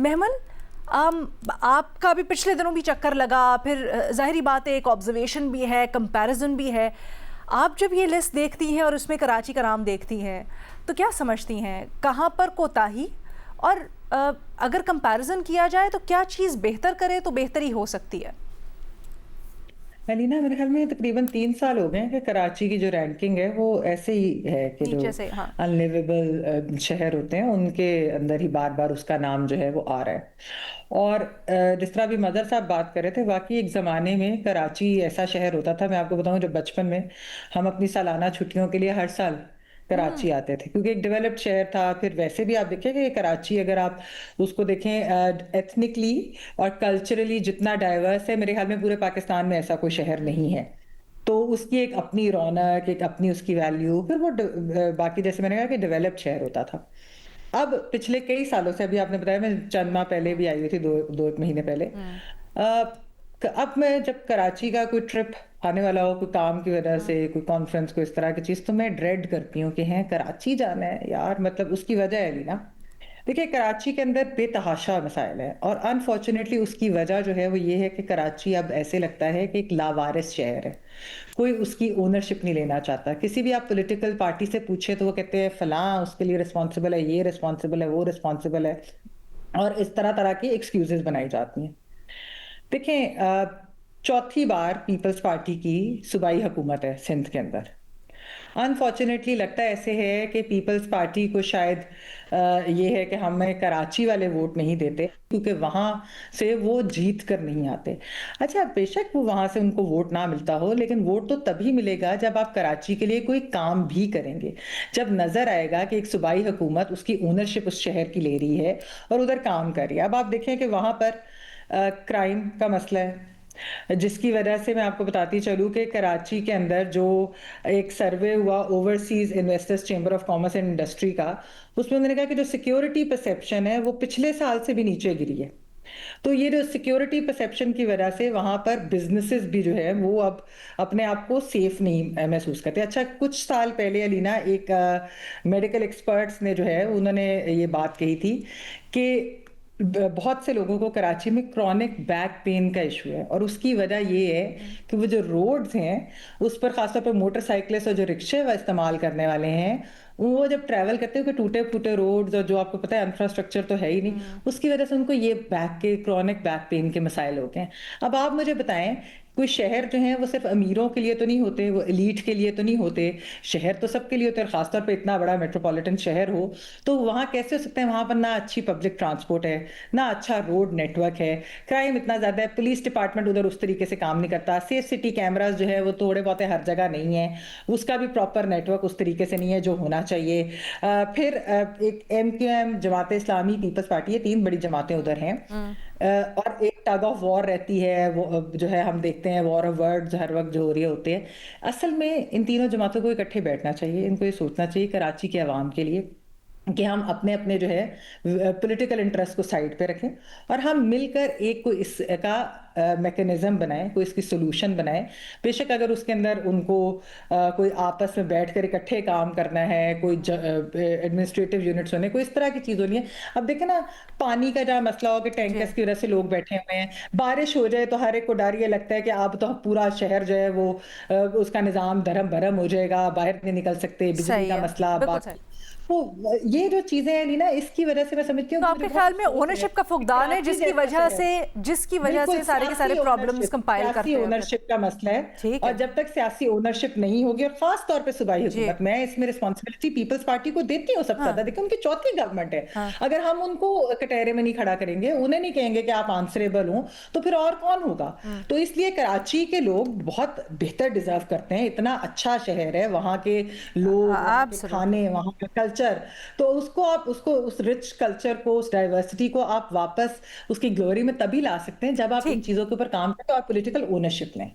मेहमन, आपका भी पिछले दिनों भी चक्कर लगा, फिर ज़ाहिरी बात है एक ऑब्जर्वेशन भी है, कंपैरिजन भी है। आप जब ये लिस्ट देखती हैं और उसमें कराची का नाम देखती हैं तो क्या समझती हैं कहाँ पर कोताही, और अगर कंपैरिजन किया जाए तो क्या चीज़ बेहतर करे तो बेहतरी हो सकती है? अलीना, मेरे ख्याल में तकरीबन 3 साल हो गए हैं कि कराची की जो रैंकिंग है वो ऐसे ही है कि जो नीचे से, हाँ। अनलिवेबल शहर होते हैं उनके अंदर ही बार बार उसका नाम जो है वो आ रहा है। और जिस तरह अभी मदर साहब बात कर रहे थे, वाकई एक ज़माने में कराची ऐसा शहर होता था। मैं आपको बताऊं, जब बचपन में हम अपनी सालाना छुट्टियों के लिए हर साल कराची आते थे, क्योंकि एक डेवलप्ड शहर था। फिर वैसे भी आप देखिए कि कराची, अगर आप उसको देखें एथनिकली और कल्चरली जितना डाइवर्स है, मेरे ख्याल में पूरे पाकिस्तान में ऐसा कोई शहर नहीं है। तो उसकी एक अपनी रौनक, एक अपनी उसकी वैल्यू, फिर वो बाकी जैसे मैंने कहा कि डेवलप्ड शहर होता था। अब पिछले कई सालों से, अभी आपने बताया, मैं चंद माह पहले भी आई हुई थी, दो एक महीने पहले। अब मैं जब कराची का कोई ट्रिप आने वाला हो, कोई काम की वजह से, कोई कॉन्फ्रेंस, कोई इस तरह की चीज, तो मैं ड्रेड करती हूँ कि हैं कराची जाना है यार। मतलब उसकी वजह है ना, देखिए कराची के अंदर बेतहाशा मसाइल है, और अनफॉर्चुनेटली उसकी वजह जो है वो ये है कि कराची अब ऐसे लगता है कि एक लावारिस शहर है। कोई उसकी ओनरशिप नहीं लेना चाहता। किसी भी आप पॉलिटिकल पार्टी से पूछे तो वो कहते हैं फलां उसके लिए रिस्पॉन्सिबल है, ये रिस्पॉन्सिबल है, वो रिस्पॉन्सिबल है, और इस तरह तरह की एक्सक्यूजेस बनाई जाती हैं। देखें, चौथी बार पीपल्स पार्टी की सूबाई हुकूमत है सिंध के अंदर। अनफॉर्चुनेटली लगता है ऐसे है कि पीपल्स पार्टी को शायद ये है कि हमें कराची वाले वोट नहीं देते क्योंकि वहां से वो जीत कर नहीं आते। अच्छा, बेशक वो वहां से उनको वोट ना मिलता हो, लेकिन वोट तो तभी मिलेगा जब आप कराची के लिए कोई काम भी करेंगे। जब नजर आएगा कि एक सूबाई हुकूमत उसकी ओनरशिप उस शहर की ले रही है और उधर काम कर रही है। अब आप देखें कि वहां पर क्राइम का मसला है, जिसकी वजह से मैं आपको बताती चलूँ कि कराची के अंदर जो एक सर्वे हुआ overseas investors chamber of commerce and industry का, उसमें उन्होंने कहा कि जो सिक्योरिटी परसेप्शन है वो पिछले साल से भी नीचे गिरी है। तो ये जो सिक्योरिटी परसेप्शन की वजह से वहां पर बिजनेसेस भी जो है वो अब अपने आप को सेफ नहीं महसूस करते। अच्छा, कुछ साल पहले अलीना, एक मेडिकल एक्सपर्ट्स ने जो है उन्होंने ये बात कही थी कि बहुत से लोगों को कराची में क्रॉनिक बैक पेन का इशू है, और उसकी वजह ये है कि वो जो रोड्स हैं उस पर खासतौर पर मोटरसाइकिलिस्ट और जो रिक्शे व इस्तेमाल करने वाले हैं, वो जब ट्रैवल करते हैं कि टूटे फूटे रोड्स, और जो आपको पता है इंफ्रास्ट्रक्चर तो है ही नहीं, उसकी वजह से उनको ये बैक के क्रॉनिक बैक पेन के मसाइल होते हैं। अब आप मुझे बताएं, कोई शहर जो है वो सिर्फ अमीरों के लिए तो नहीं होते, वो एलीट के लिए तो नहीं होते। शहर तो सबके लिए होते हैं, और खासतौर पे इतना बड़ा मेट्रोपॉलिटन शहर हो तो वहाँ कैसे हो सकते हैं वहाँ पर ना अच्छी पब्लिक ट्रांसपोर्ट है, ना अच्छा रोड नेटवर्क है, क्राइम इतना ज्यादा है, पुलिस डिपार्टमेंट उधर उस तरीके से काम नहीं करता, सेफ सिटी कैमरास जो है वो थोड़े बहुत हर जगह नहीं है, उसका भी प्रॉपर नेटवर्क उस तरीके से नहीं है जो होना चाहिए। फिर एक MQM, Jamaat Islami, peoples party, ये तीन बड़ी जमातें उधर हैं। और एक टग ऑफ वॉर रहती है, वो जो है हम देखते हैं वॉर ऑफ वर्ड्स हर वक्त जो हो रही होते हैं। असल में इन तीनों जमातों को इकट्ठे बैठना चाहिए, इनको ये सोचना चाहिए कराची के अवाम के लिए कि हम अपने अपने जो है पॉलिटिकल इंटरेस्ट को साइड पे रखें, और हम मिलकर एक कोई इसका मैकेनिज्म बनाएं, कोई इसकी सोल्यूशन बनाएं। बेशक अगर उसके अंदर उनको कोई आपस में बैठकर इकट्ठे काम करना है, कोई एडमिनिस्ट्रेटिव यूनिट्स होने, कोई इस तरह की चीज होनी है। अब देखें ना, पानी का जहाँ मसला हो कि जी। टैंकर्स की वजह से लोग बैठे हुए हैं, बारिश हो जाए तो हर एक को डर ये लगता है कि अब तो पूरा शहर जो है वो उसका निजाम धर्म भरम हो जाएगा, बाहर नहीं निकल सकते, बिजली सही का है, मसला, बिल्कुल सही। बाकी। तो ये जो चीजें हैं नी ना, इसकी वजह से मैं समझती हूँ तो कि मुझे आपके बहुत ख्याल में अफसोस है ओनरशिप का कि फुकदान है कराची जैसा शहर, जिसकी वजह बिल्कुल से सारे के सारे प्रॉब्लम्स कंपाइल सियासी करते हैं फिर? ओनरशिप का मसला है। ठीक और है। जब तक सियासी ओनरशिप नहीं होगी, और खास तौर पे सूबाई जी। हुकूमत, मैं इसमें रिस्पॉन्सिबिलिटी पीपल्स पार्टी को देती हूँ सबसे ज्यादा। हाँ। देखिए, उनकी चौथी गवर्नमेंट है। हाँ। अगर हम उनको कटहरे में नहीं खड़ा करेंगे, उन्हें नहीं कहेंगे कि आप आंसरेबल हो, तो फिर और कौन होगा? तो इसलिए कराची के लोग बहुत बेहतर डिजर्व करते हैं। इतना अच्छा शहर है, वहाँ के लोग, वहाँ के एब्सोल्युटली। खाने, वहाँ का कल्चर, तो उसको आप, उसको, उस रिच कल्चर को, उस डाइवर्सिटी को आप वापस उसकी ग्लोरी में तभी ला सकते हैं जब आप इन ठीक। चीजों के ऊपर काम करें और पॉलिटिकल ओनरशिप लें।